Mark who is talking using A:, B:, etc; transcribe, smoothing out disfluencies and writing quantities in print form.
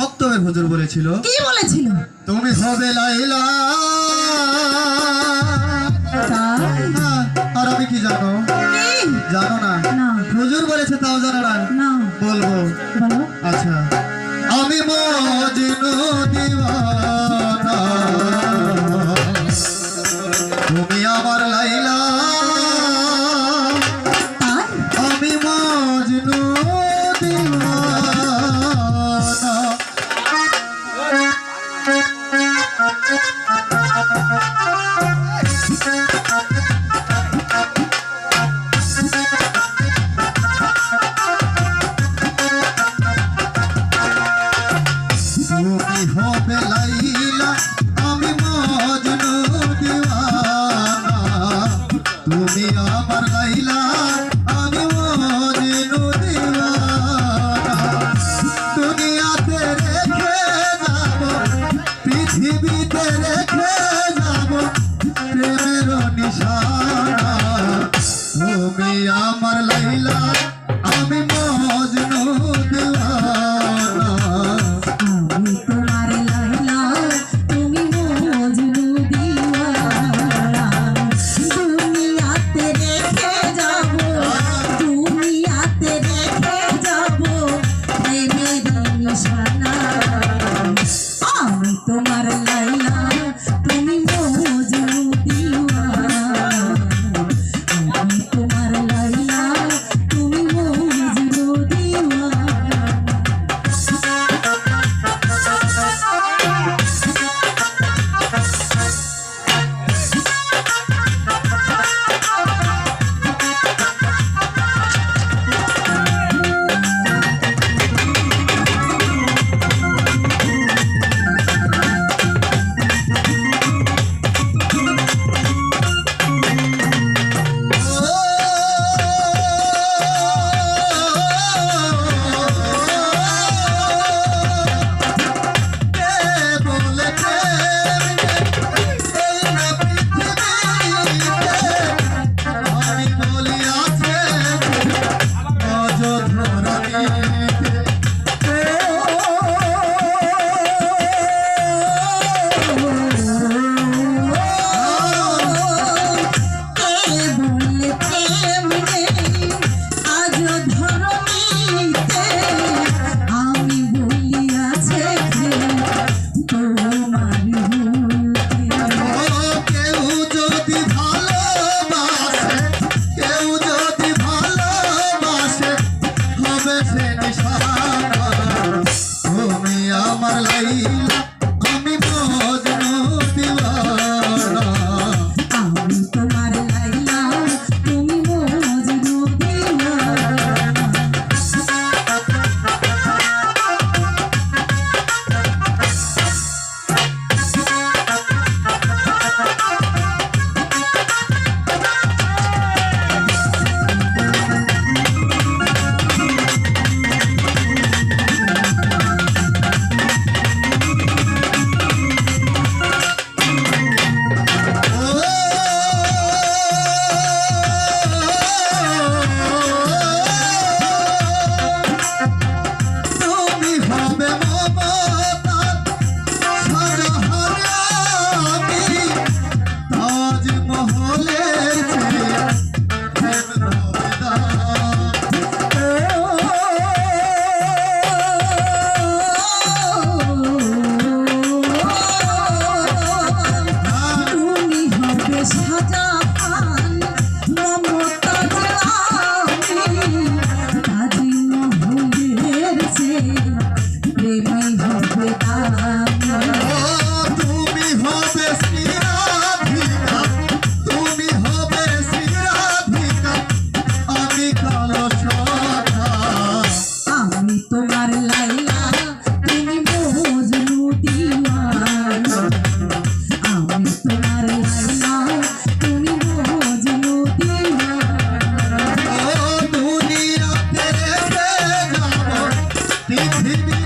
A: মক্তবের হুজুর বলেছিল।
B: কি বলেছিল?
A: তুমি হবে লাইলা। আর আমি কি জানো? জানো না? হুজুর বলেছে তাও জানো না? বলবো। আচ্ছা, আমি মজনু দিওয়ানা, তুমি আমার লাইলা। আমি মজনু দিওয়ানা। তুমি হবে লাইলা, আমি মজনু দিওয়ানা, তুমি আমার লাইলা, আমি মজনু দিওয়ানা। দুনিয়াতে রেখে যাব, পৃথিবীতে রেখে যাব প্রেমের নিশানা, তুমি আমার লাইলা, আমি মজনু দিওয়ানা।
B: তোমার লাইলা, তুমি মজনু দিওয়ানা, আমি তোমার লাইলা, তুমি মজনু দিওয়ানা।
A: আমার লাইলা, আমি মজনু দিওয়ানা,
B: আমি তোমার লাইলা, তুমি মজনু দিওয়ানা।
A: পৃথিবী